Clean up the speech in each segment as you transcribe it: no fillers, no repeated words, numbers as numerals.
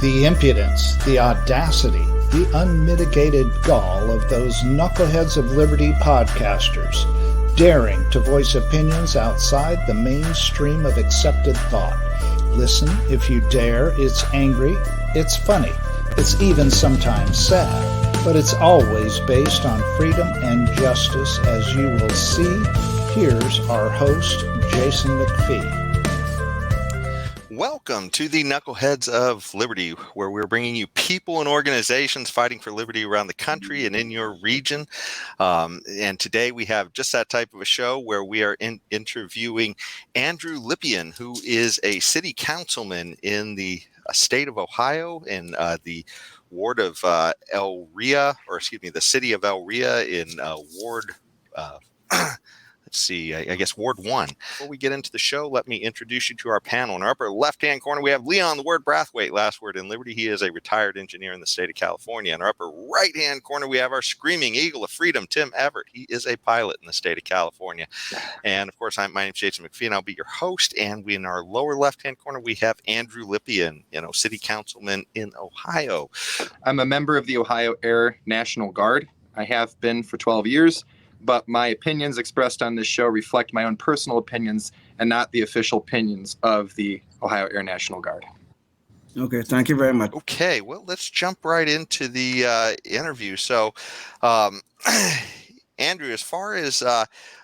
The impudence, the audacity, the unmitigated gall of those knuckleheads of liberty podcasters, daring to voice opinions outside the mainstream of accepted thought. Listen if you dare. It's angry, it's funny, it's even sometimes sad, but it's always based on freedom and justice, as you will see. Here's our host, Jason McPhee. Welcome to the Knuckleheads of Liberty, where we're bringing you people and organizations fighting for liberty around the country and in your region. And today we have just that type of a show where we are interviewing Andrew Lipian, who is a city councilman in the state of Ohio in the ward of Elyria, or excuse me, the city of Elyria in ward I guess Ward 1. Before we get into the show, let me introduce you to our panel. In our upper left-hand corner, we have Leon, the word Brathwaite, last word in Liberty. He is a retired engineer in the state of California. In our upper right-hand corner, we have our screaming eagle of freedom, Tim Everett. He is a pilot in the state of California. And, of course, my name is Jason McPhee, and I'll be your host. And in our lower left-hand corner, we have Andrew Lipian, city councilman in Ohio. I'm a member of the Ohio Air National Guard. I have been for 12 years. But my opinions expressed on this show reflect my own personal opinions and not the official opinions of the Ohio Air National Guard. Okay, thank you very much. Okay, well, let's jump right into the interview. So, Andrew, as far as,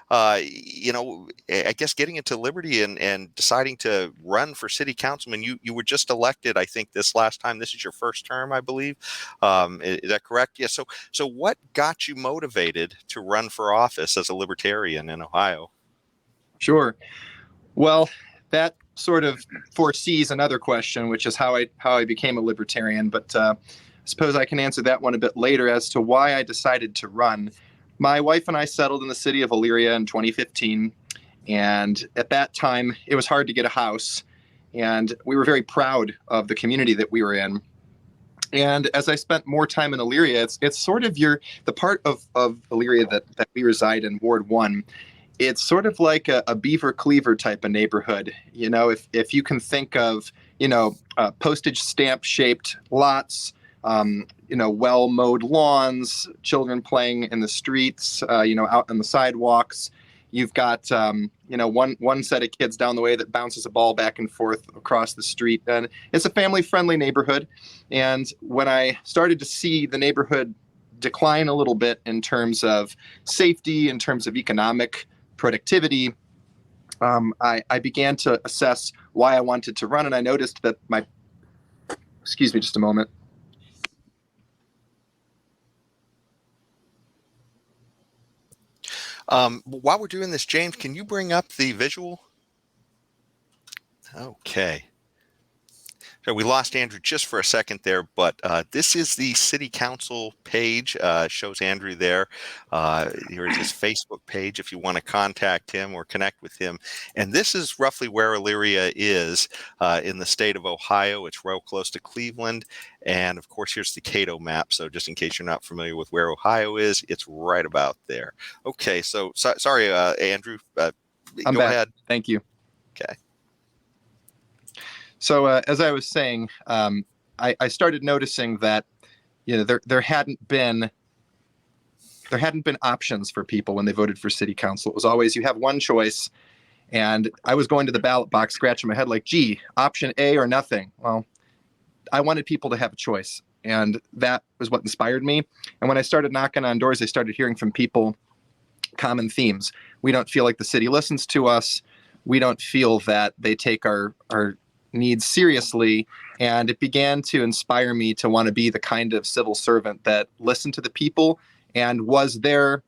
I guess getting into Liberty and deciding to run for city councilman, you were just elected, I think, this last time. This is your first term, I believe. Is that correct? Yeah. So what got you motivated to run for office as a libertarian in Ohio? Sure. Well, that sort of foresees another question, which is how I became a libertarian. But I suppose I can answer that one a bit later as to why I decided to run. My wife and I settled in the city of Elyria in 2015, and at that time, it was hard to get a house, and we were very proud of the community that we were in. And as I spent more time in Elyria, it's sort of the part of Elyria that we reside in, Ward 1. It's sort of like a Beaver Cleaver type of neighborhood. If you can think of, postage stamp shaped lots, well-mowed lawns, children playing in the streets, out on the sidewalks. You've got, one set of kids down the way that bounces a ball back and forth across the street. And it's a family-friendly neighborhood. And when I started to see the neighborhood decline a little bit in terms of safety, in terms of economic productivity, I began to assess why I wanted to run. And I noticed that excuse me just a moment. While we're doing this, James, can you bring up the visual? Okay. So we lost Andrew just for a second there, but this is the city council page. Shows Andrew there. Here is his Facebook page if you want to contact him or connect with him. And this is roughly where Elyria is in the state of Ohio. It's real close to Cleveland. And of course, here's the Cato map. So just in case you're not familiar with where Ohio is, it's right about there. Okay, so sorry, Andrew. I'm go back. ahead. Thank you. Okay. So as I was saying, I started noticing that there hadn't been options for people when they voted for city council. It was always you have one choice, and I was going to the ballot box scratching my head like, gee, option A or nothing. Well, I wanted people to have a choice, and that was what inspired me. And when I started knocking on doors, I started hearing from people common themes. We don't feel like the city listens to us. We don't feel that they take our needs seriously, and it began to inspire me to want to be the kind of civil servant that listened to the people and was their,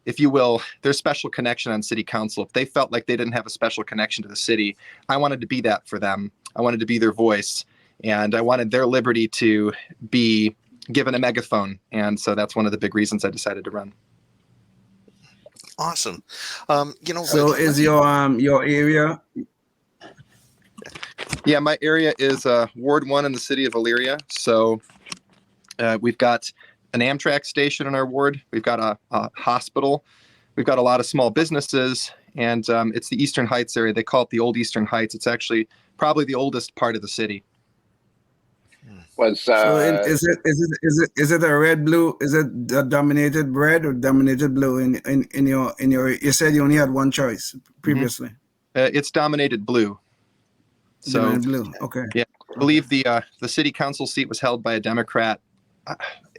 if you will, their special connection on city council. If they felt like they didn't have a special connection to the city, I wanted to be that for them. I wanted to be their voice, and I wanted their liberty to be given a megaphone. And so that's one of the big reasons I decided to run. Awesome. So is your area? Yeah, my area is Ward 1 in the city of Elyria. So we've got an Amtrak station in our ward. We've got a hospital. We've got a lot of small businesses. And it's the Eastern Heights area. They call it the Old Eastern Heights. It's actually probably the oldest part of the city. was So is it a red blue? Is it a dominated red or dominated blue in your? You said you only had one choice previously. It's dominated blue. So Dominated blue. Okay. Yeah, I believe the city council seat was held by a Democrat.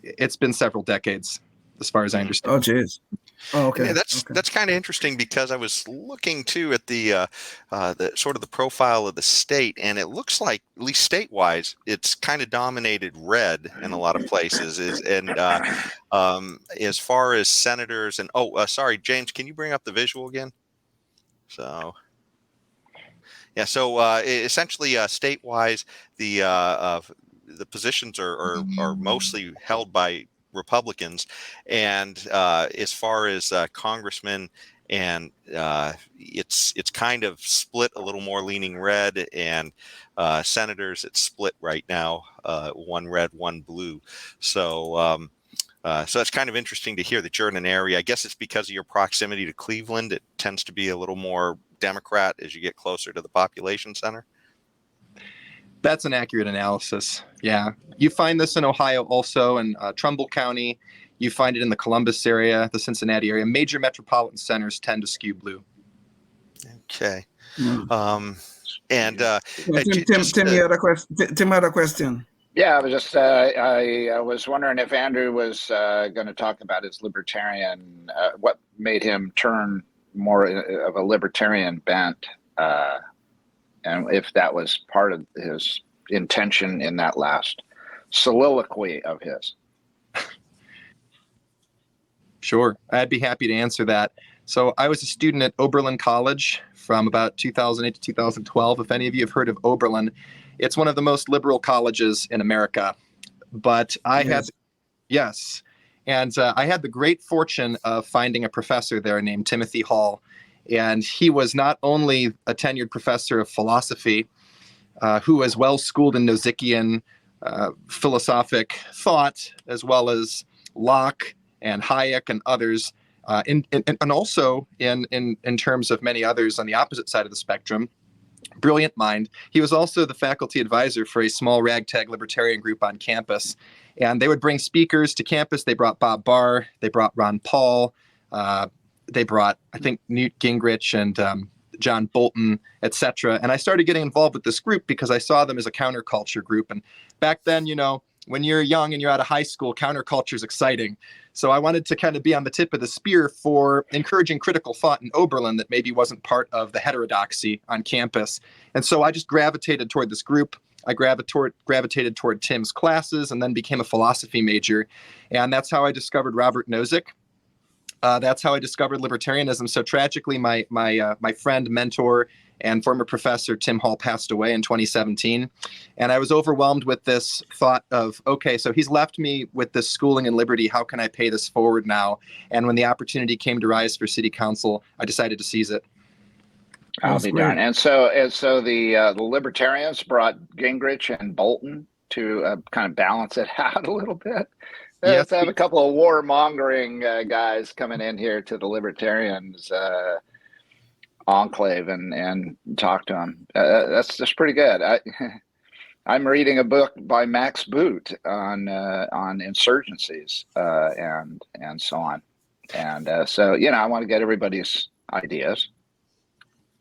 It's been several decades, as far as I understand. Oh, geez. Oh, okay. Yeah, that's kind of interesting because I was looking too at the sort of the profile of the state, and it looks like, at least statewide, it's kind of dominated red in a lot of places. As far as senators and sorry, James, can you bring up the visual again? So. Yeah, so essentially, statewide, the positions are mostly held by Republicans, and as far as congressmen, and it's kind of split a little more leaning red, and senators it's split right now, one red, one blue. So it's kind of interesting to hear that you're in an area. I guess it's because of your proximity to Cleveland. It tends to be a little more Democrat as you get closer to the population center. That's an accurate analysis. Yeah. You find this in Ohio also, in Trumbull County. You find it in the Columbus area, the Cincinnati area. Major metropolitan centers tend to skew blue. Okay. Mm. Tim, you had a question. Tim had a question. Yeah, I was just I was wondering if Andrew was going to talk about his libertarian, what made him turn more of a libertarian bent, and if that was part of his intention in that last soliloquy of his. Sure, I'd be happy to answer that. So I was a student at Oberlin College from about 2008 to 2012. If any of you have heard of Oberlin, it's one of the most liberal colleges in America. But I had the great fortune of finding a professor there named Timothy Hall. And he was not only a tenured professor of philosophy, who was well schooled in Nozickian philosophic thought, as well as Locke and Hayek and others, and also in terms of many others on the opposite side of the spectrum. Brilliant mind. He was also the faculty advisor for a small ragtag libertarian group on campus. And they would bring speakers to campus. They brought Bob Barr. They brought Ron Paul. They brought, I think, Newt Gingrich and John Bolton, etc. And I started getting involved with this group because I saw them as a counterculture group. And back then, when you're young and you're out of high school, counterculture is exciting. So I wanted to kind of be on the tip of the spear for encouraging critical thought in Oberlin that maybe wasn't part of the heterodoxy on campus. And so I just gravitated toward this group. I gravitated toward Tim's classes and then became a philosophy major. And that's how I discovered Robert Nozick. That's how I discovered libertarianism. So tragically, my friend, mentor, and former professor Tim Hall passed away in 2017. And I was overwhelmed with this thought of, okay, so he's left me with this schooling in liberty. How can I pay this forward now? And when the opportunity came to rise for city council, I decided to seize it. I'll be darned. And so the Libertarians brought Gingrich and Bolton to kind of balance it out a little bit. Let's have a couple of warmongering guys coming in here to the Libertarians enclave and talk to them. That's just pretty good. I'm reading a book by Max Boot on insurgencies and so on. And so I want to get everybody's ideas.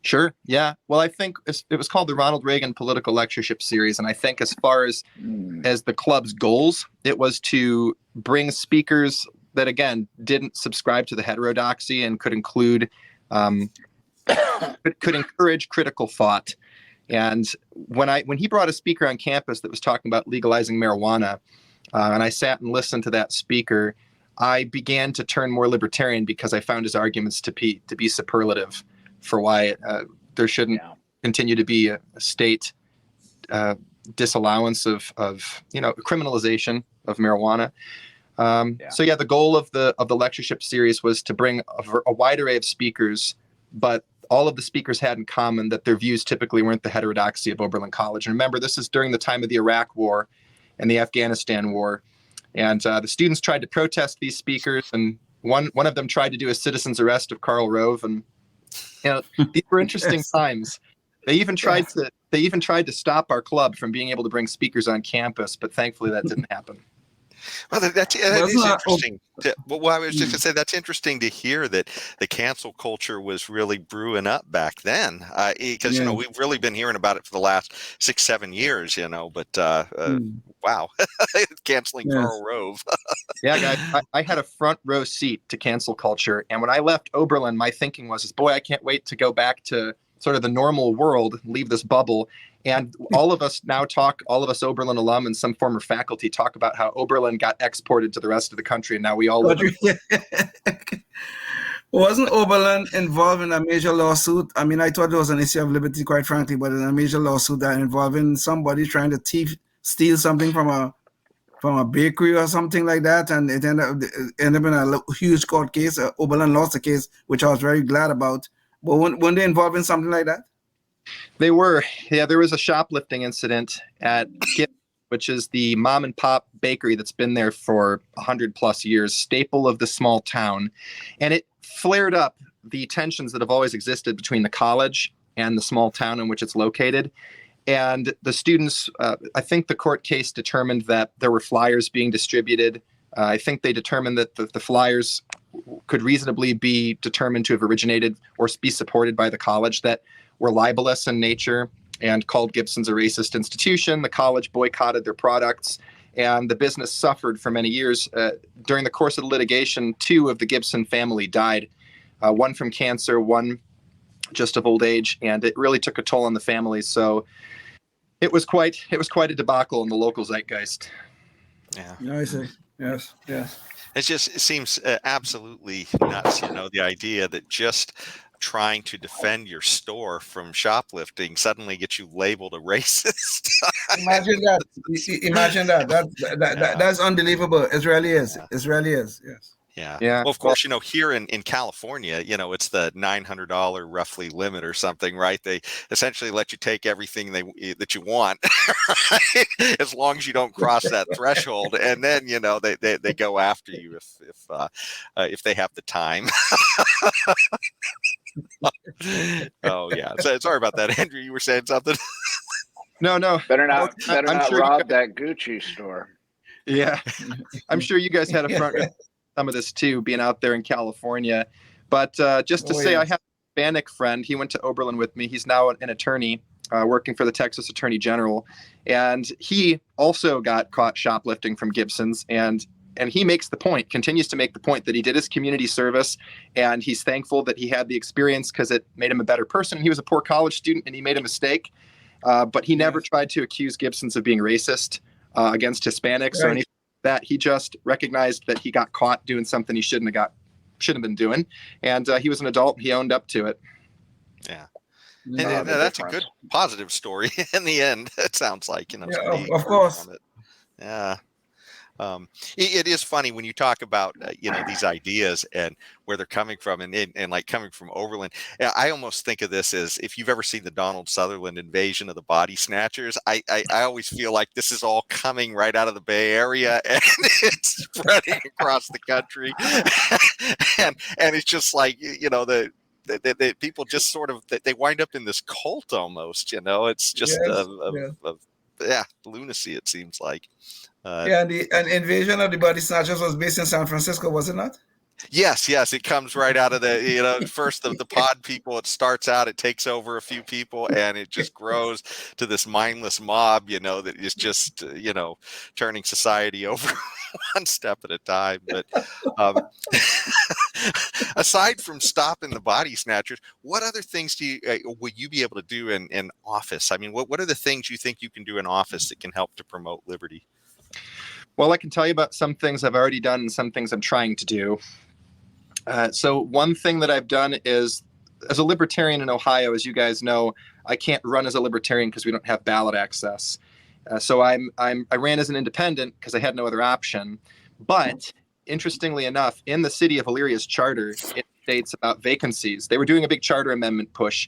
Sure. Yeah. Well, I think it was called the Ronald Reagan Political Lectureship Series. And I think as far as the club's goals, it was to bring speakers that, again, didn't subscribe to the heterodoxy and could include, could encourage critical thought. And when he brought a speaker on campus that was talking about legalizing marijuana, and I sat and listened to that speaker, I began to turn more libertarian because I found his arguments to be superlative for why there shouldn't continue to be a state disallowance of criminalization of marijuana. So the goal of the lectureship series was to bring a wide array of speakers, but all of the speakers had in common that their views typically weren't the heterodoxy of Oberlin College. And remember, this is during the time of the Iraq War and the Afghanistan War. And the students tried to protest these speakers, and one of them tried to do a citizen's arrest of Karl Rove. And these were interesting times. They even tried to stop our club from being able to bring speakers on campus, but thankfully that didn't happen. Well, that is interesting. Well, I was just going to say that's interesting to hear that the cancel culture was really brewing up back then, because we've really been hearing about it for the last 6-7 years, But wow, canceling Karl Rove. Yeah, guys, I had a front row seat to cancel culture, and when I left Oberlin, my thinking was, boy, I can't wait to go back to sort of the normal world, leave this bubble. And all of us Oberlin alum and some former faculty talk about how Oberlin got exported to the rest of the country, and now we all live Wasn't Oberlin involved in a major lawsuit? I mean, I thought it was an issue of liberty, quite frankly, but in a major lawsuit that involving somebody trying to steal something from a bakery or something like that, and it ended up in a huge court case. Oberlin lost the case, which I was very glad about. But weren't they involved in something like that? They were. Yeah, there was a shoplifting incident at Gibson, which is the mom and pop bakery that's been there for 100+ years, staple of the small town. And it flared up the tensions that have always existed between the college and the small town in which it's located. And the students, I think the court case determined that there were flyers being distributed. I think they determined that the flyers could reasonably be determined to have originated or be supported by the college, that were libelous in nature and called Gibson's a racist institution. The college boycotted their products, and the business suffered for many years. During the course of the litigation, 2 of the Gibson family died, one from cancer, one just of old age, and it really took a toll on the family. So it was quite a debacle in the local zeitgeist. Yeah. I see. Yes. It seems absolutely nuts, the idea that just trying to defend your store from shoplifting suddenly gets you labeled a racist. Imagine that. That's unbelievable. It really is. It really is. Yes. Yeah. Well, of course, here in California, it's the $900 roughly limit or something, right? They essentially let you take everything that you want, right? As long as you don't cross that threshold, and then they go after you if they have the time. Oh yeah. So sorry about that, Andrew. You were saying something. No. Better not sure rob that Gucci store. Yeah, I'm sure you guys had a front some of this too, being out there in California. But just to say, I have a Hispanic friend. He went to Oberlin with me. He's now an attorney working for the Texas Attorney General, and he also got caught shoplifting from Gibson's. And he continues to make the point that he did his community service, and he's thankful that he had the experience because it made him a better person. He was a poor college student, and he made a mistake, but he never tried to accuse Gibson's of being racist against Hispanics or anything like that. He just recognized that he got caught doing something he shouldn't have been doing, and he was an adult. He owned up to it. Yeah. And that's a good positive story in the end. It sounds like, of course. Yeah. It is funny when you talk about these ideas and where they're coming from, and like coming from Oberlin. I almost think of this as, if you've ever seen the Donald Sutherland Invasion of the Body Snatchers, I always feel like this is all coming right out of the Bay Area, and it's spreading across the country, and it's just like the people just sort of, they wind up in this cult almost. It's just lunacy, it seems like. And the invasion of the Body Snatchers was based in San Francisco, was it not? Yes. It comes right out of the, first the pod people. It starts out, it takes over a few people, and it just grows to this mindless mob, that is just, turning society over one step at a time. But aside from stopping the Body Snatchers, what other things will you be able to do in office? I mean, what are the things you think you can do in office that can help to promote liberty? Well, I can tell you about some things I've already done and some things I'm trying to do. So one thing that I've done is, as a libertarian in Ohio, as you guys know, I can't run as a libertarian because we don't have ballot access. So I ran as an independent because I had no other option. But interestingly enough, in the city of Elyria's charter, it states about vacancies. They were doing a big charter amendment push,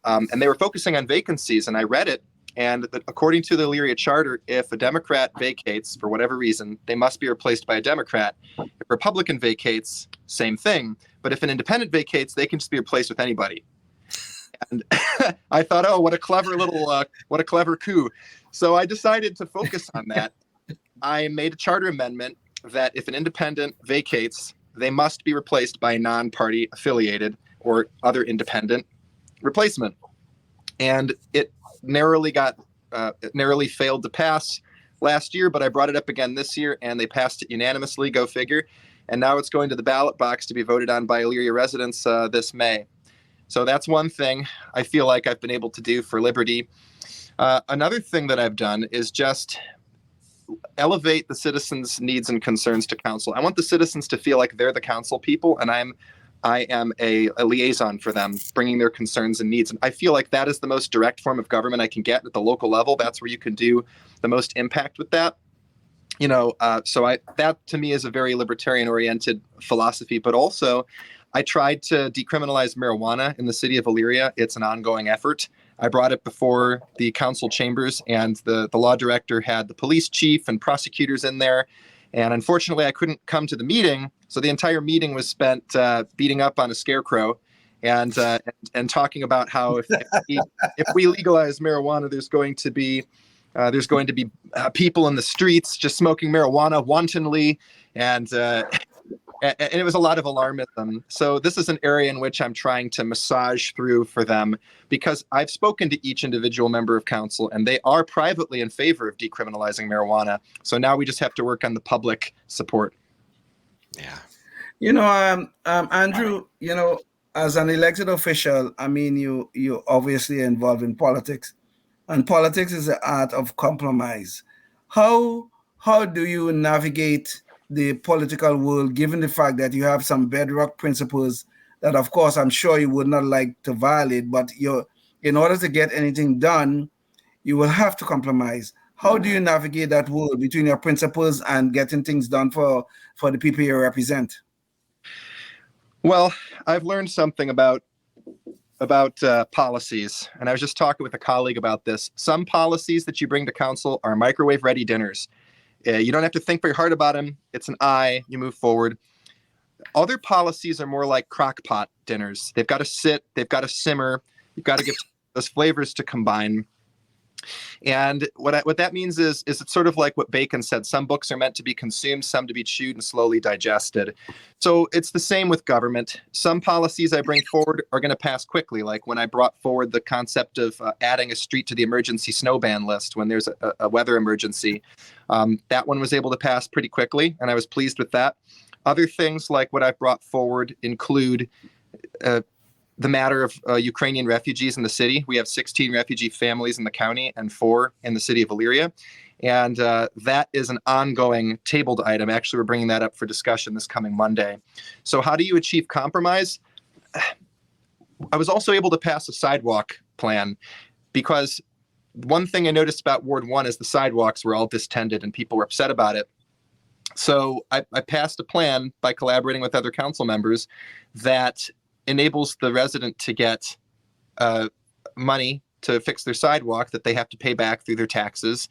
and they were focusing on vacancies. And I read it. And according to the Elyria charter, if a Democrat vacates for whatever reason, they must be replaced by a Democrat. If a Republican vacates, same thing. But if an independent vacates, they can just be replaced with anybody. And I thought, oh, what a clever coup. So I decided to focus on that. I made a charter amendment that if an independent vacates, they must be replaced by a non-party affiliated or other independent replacement. And it narrowly failed to pass last year, but I brought it up again this year, and they passed it unanimously. Go figure. And now it's going to the ballot box to be voted on by Elyria residents this May. So that's one thing I feel like I've been able to do for Liberty. Another thing that I've done is just elevate the citizens' needs and concerns to council. I want the citizens to feel like they're the council people, and I am a liaison for them, bringing their concerns and needs. And I feel like that is the most direct form of government I can get at the local level. That's where you can do the most impact with that. So that to me is a very libertarian-oriented philosophy. But also, I tried to decriminalize marijuana in the city of Elyria. It's an ongoing effort. I brought it before the council chambers, and the law director had the police chief and prosecutors in there. And unfortunately, I couldn't come to the meeting. So the entire meeting was spent beating up on a scarecrow and talking about how if we legalize marijuana, there's going to be people in the streets just smoking marijuana wantonly, and it was a lot of alarmism. So this is an area in which I'm trying to massage through for them, because I've spoken to each individual member of council, and they are privately in favor of decriminalizing marijuana. So now we just have to work on the public support. Yeah. Andrew, as an elected official, I mean, you obviously involved in politics, and politics is the art of compromise. How do you navigate the political world, given the fact that you have some bedrock principles that, of course, I'm sure you would not like to violate, but in order to get anything done, you will have to compromise. How do you navigate that world between your principles and getting things done for the people you represent? Well, I've learned something about policies, and I was just talking with a colleague about this. Some policies that you bring to council are microwave-ready dinners. You don't have to think very hard about them. It's an aye, you move forward. Other policies are more like crock pot dinners. They've got to sit, they've got to simmer, you've got to get those flavors to combine. And what that means is it's sort of like what Bacon said. Some books are meant to be consumed, some to be chewed and slowly digested. So it's the same with government. Some policies I bring forward are going to pass quickly, like when I brought forward the concept of adding a street to the emergency snow ban list when there's a weather emergency. That one was able to pass pretty quickly, and I was pleased with that. Other things like what I've brought forward include the matter of Ukrainian refugees in the city. We have 16 refugee families in the county and 4 in the city of Elyria. And that is an ongoing tabled item. Actually, we're bringing that up for discussion this coming Monday. So how do you achieve compromise? I was also able to pass a sidewalk plan, because one thing I noticed about Ward 1 is the sidewalks were all distended and people were upset about it. So I passed a plan by collaborating with other council members that enables the resident to get money to fix their sidewalk that they have to pay back through their taxes,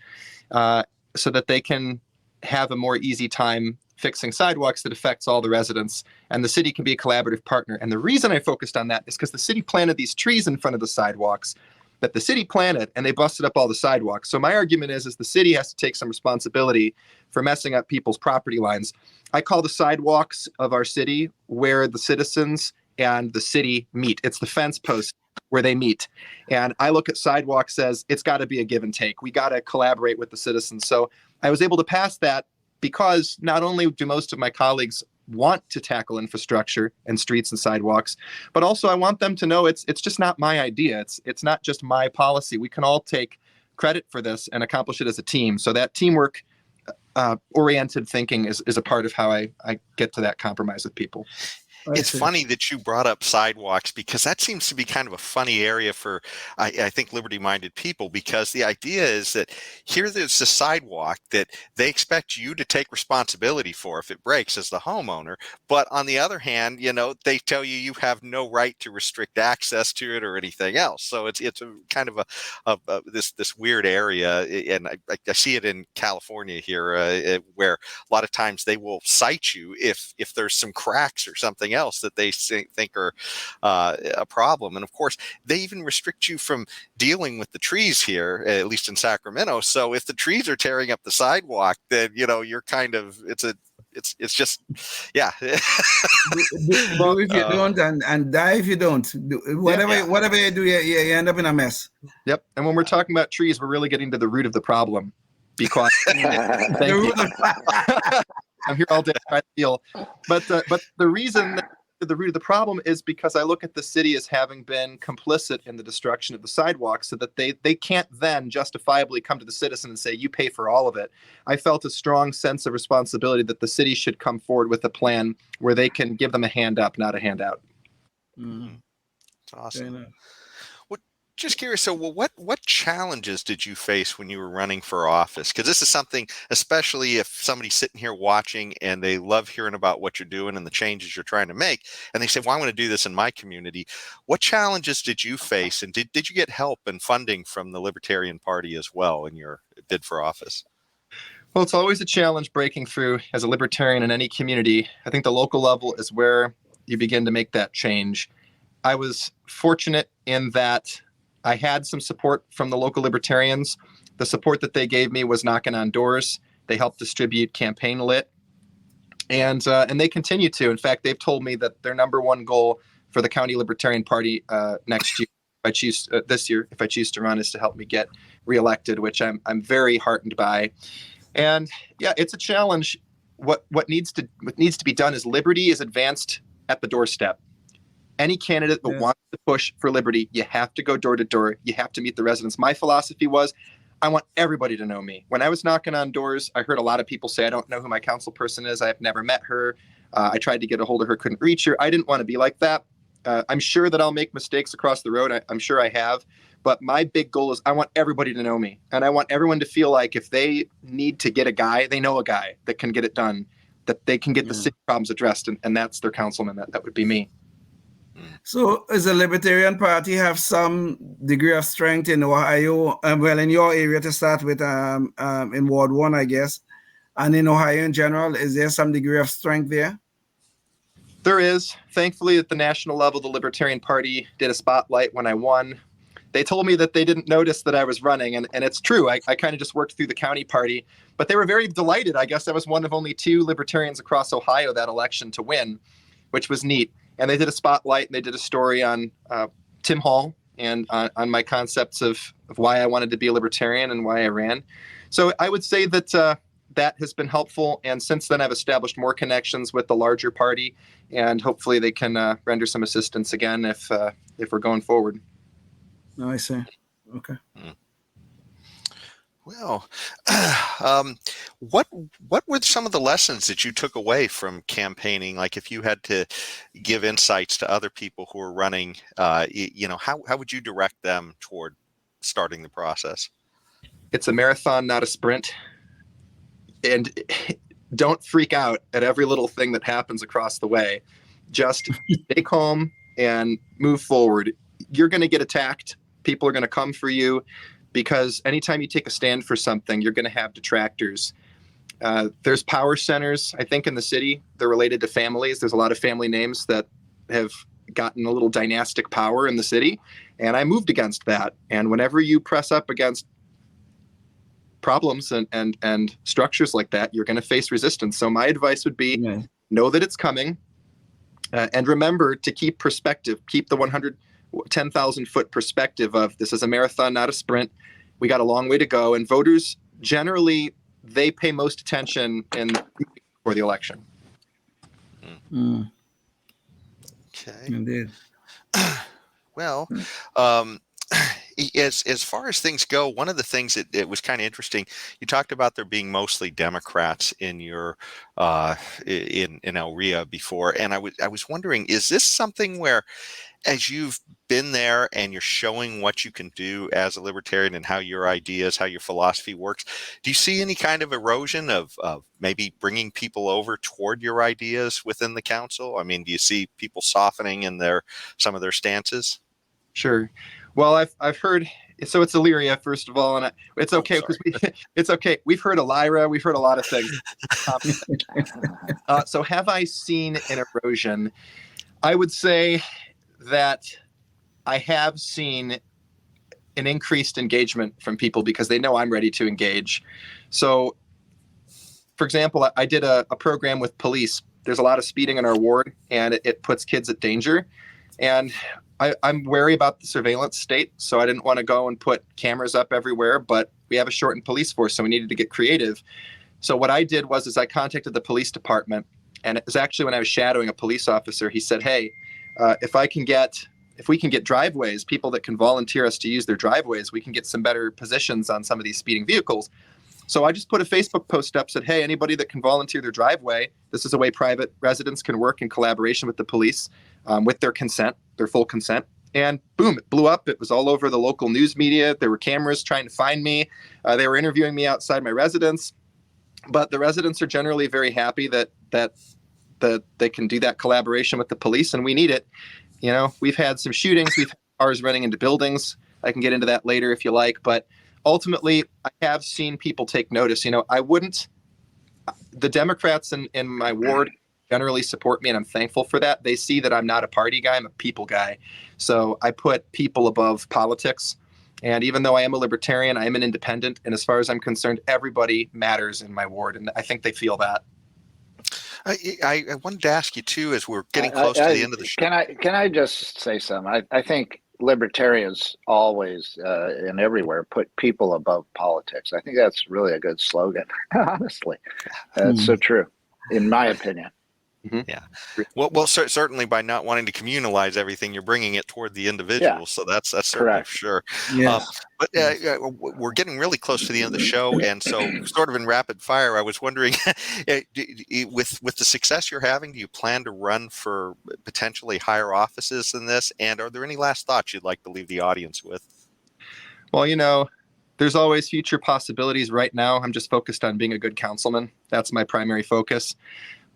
so that they can have a more easy time fixing sidewalks that affects all the residents, and the city can be a collaborative partner. And the reason I focused on that is because the city planted these trees in front of the sidewalks that the city planted, and they busted up all the sidewalks. So my argument is the city has to take some responsibility for messing up people's property lines. I call the sidewalks of our city where the citizens and the city meet. It's the fence post where they meet. And I look at sidewalks as it's got to be a give and take. We got to collaborate with the citizens. So I was able to pass that because not only do most of my colleagues want to tackle infrastructure and streets and sidewalks, but also I want them to know it's just not my idea. It's not just my policy. We can all take credit for this and accomplish it as a team. So that teamwork oriented thinking is a part of how I get to that compromise with people. It's funny that you brought up sidewalks, because that seems to be kind of a funny area for, I think, liberty-minded people, because the idea is that here there's a sidewalk that they expect you to take responsibility for if it breaks as the homeowner. But on the other hand, they tell you you have no right to restrict access to it or anything else. So it's a kind of this weird area. And I see it in California here, where a lot of times they will cite you if there's some cracks or something something else that they think are a problem. And of course, they even restrict you from dealing with the trees here, at least in Sacramento. So if the trees are tearing up the sidewalk, then you're kind of it's just yeah. Do if you don't, and die if you don't. Whatever you do, you end up in a mess. Yep. And when we're talking about trees, we're really getting to the root of the problem. Be quiet. Thank you. I'm here all day trying to deal. But the reason that the root of the problem is because I look at the city as having been complicit in the destruction of the sidewalks, so that they can't then justifiably come to the citizen and say, you pay for all of it. I felt a strong sense of responsibility that the city should come forward with a plan where they can give them a hand up, not a handout. Mm-hmm. That's awesome. Just curious. So, what challenges did you face when you were running for office? Because this is something, especially if somebody's sitting here watching and they love hearing about what you're doing and the changes you're trying to make, and they say, "Well, I want to do this in my community." What challenges did you face, and did you get help and funding from the Libertarian Party as well in your bid for office? Well, it's always a challenge breaking through as a libertarian in any community. I think the local level is where you begin to make that change. I was fortunate in that I had some support from the local libertarians. The support that they gave me was knocking on doors. They helped distribute campaign lit, and they continue to. In fact, they've told me that their number one goal for the County Libertarian Party next year, if I choose this year, if I choose to run, is to help me get reelected, which I'm very heartened by. And yeah, it's a challenge. What needs to be done is liberty is advanced at the doorstep. Any candidate that wants to push for liberty, you have to go door to door. You have to meet the residents. My philosophy was, I want everybody to know me. When I was knocking on doors, I heard a lot of people say, I don't know who my council person is. I've never met her. I tried to get a hold of her, couldn't reach her. I didn't want to be like that. I'm sure that I'll make mistakes across the road. I'm sure I have. But my big goal is I want everybody to know me. And I want everyone to feel like if they need to get a guy, they know a guy that can get it done, that they can get the city problems addressed. And that's their councilman. That would be me. So, does the Libertarian Party have some degree of strength in Ohio? Well, in your area to start with, in Ward 1, I guess, and in Ohio in general, is there some degree of strength there? There is. Thankfully, at the national level, the Libertarian Party did a spotlight when I won. They told me that they didn't notice that I was running, and it's true. I kind of just worked through the county party, but they were very delighted. I guess I was one of only 2 libertarians across Ohio that election to win, which was neat. And they did a spotlight, and they did a story on Tim Hall and on my concepts of why I wanted to be a libertarian and why I ran. So I would say that that has been helpful. And since then, I've established more connections with the larger party, and hopefully they can render some assistance again if we're going forward. Oh, I see. Okay. Well, what were some of the lessons that you took away from campaigning? Like, if you had to give insights to other people who are running, how would you direct them toward starting the process? It's a marathon, not a sprint. And don't freak out at every little thing that happens across the way. Just stay calm and move forward. You're going to get attacked. People are going to come for you. Because anytime you take a stand for something, you're going to have detractors. There's power centers, I think, in the city. They're related to families. There's a lot of family names that have gotten a little dynastic power in the city. And I moved against that. And whenever you press up against problems and structures like that, you're going to face resistance. So my advice would be, know that it's coming. And remember to keep perspective. Keep the 10,000 foot perspective of this is a marathon, not a sprint. We got a long way to go. And voters, generally, they pay most attention for the election. Okay. Indeed. Well, as far as things go, one of the things that it was kind of interesting, you talked about there being mostly Democrats in your in Elyria before, and I was wondering, is this something where, as you've been there and you're showing what you can do as a libertarian and how your ideas, how your philosophy works, do you see any kind of erosion of maybe bringing people over toward your ideas within the council? I mean, do you see people softening in some of their stances? Sure. Well, I've heard So it's Elyria, first of all, and it's okay because it's okay. We've heard Elyria, we've heard a lot of things. So have I seen an erosion? I would say that I have seen an increased engagement from people because they know I'm ready to engage. So, for example, I did a program with police. There's a lot of speeding in our ward, and it puts kids at danger. And I'm wary about the surveillance state, so I didn't want to go and put cameras up everywhere, but we have a shortened police force, so we needed to get creative. So what I did was I contacted the police department, and it was actually when I was shadowing a police officer. He said, hey, if we can get driveways, people that can volunteer us to use their driveways, we can get some better positions on some of these speeding vehicles. So I just put a Facebook post up, said, hey, anybody that can volunteer their driveway, this is a way private residents can work in collaboration with the police with their consent, their full consent. And boom, it blew up. It was all over the local news media. There were cameras trying to find me. They were interviewing me outside my residence. But the residents are generally very happy that they can do that collaboration with the police, and we need it. You know, we've had some shootings. We've had cars running into buildings. I can get into that later if you like. But ultimately, I have seen people take notice. You know, the Democrats in my ward generally support me, and I'm thankful for that. They see that I'm not a party guy, I'm a people guy. So I put people above politics. And even though I am a libertarian, I am an independent. And as far as I'm concerned, everybody matters in my ward. And I think they feel that. I wanted to ask you too, as we're getting close to the end of the show. Can I just say something? I think libertarians always and everywhere put people above politics. I think that's really a good slogan. Honestly, that's so true, in my opinion. Mm-hmm. Yeah. Well, certainly by not wanting to communalize everything, you're bringing it toward the individual. Yeah. So that's certainly correct. For sure. Yes. But we're getting really close to the end of the show, and so sort of in rapid fire, I was wondering, with the success you're having, do you plan to run for potentially higher offices than this? And are there any last thoughts you'd like to leave the audience with? Well, you know, there's always future possibilities. Right now, I'm just focused on being a good councilman. That's my primary focus.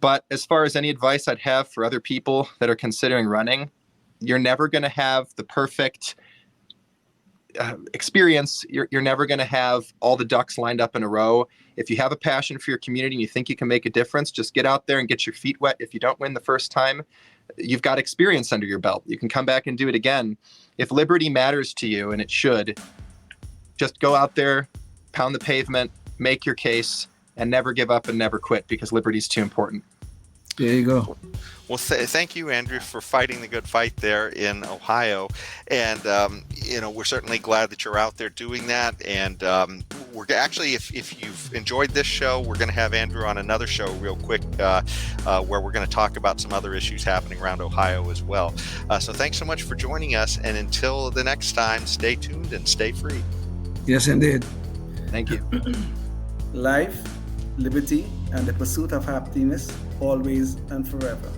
But as far as any advice I'd have for other people that are considering running, you're never going to have the perfect experience. You're never going to have all the ducks lined up in a row. If you have a passion for your community and you think you can make a difference, just get out there and get your feet wet. If you don't win the first time, you've got experience under your belt. You can come back and do it again. If liberty matters to you, and it should, just go out there, pound the pavement, make your case, and never give up and never quit, because liberty is too important. There you go. Well, thank you, Andrew, for fighting the good fight there in Ohio. And, we're certainly glad that you're out there doing that. And we're actually, if you've enjoyed this show, we're going to have Andrew on another show real quick where we're going to talk about some other issues happening around Ohio as well. So thanks so much for joining us. And until the next time, stay tuned and stay free. Yes, indeed. Thank you. Life, liberty, and the pursuit of happiness, always and forever.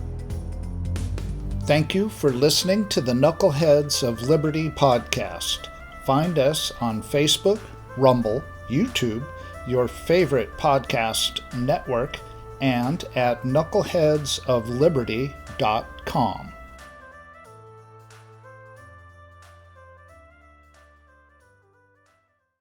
Thank you for listening to the Knuckleheads of Liberty podcast. Find us on Facebook, Rumble, YouTube, your favorite podcast network, and at knuckleheadsofliberty.com.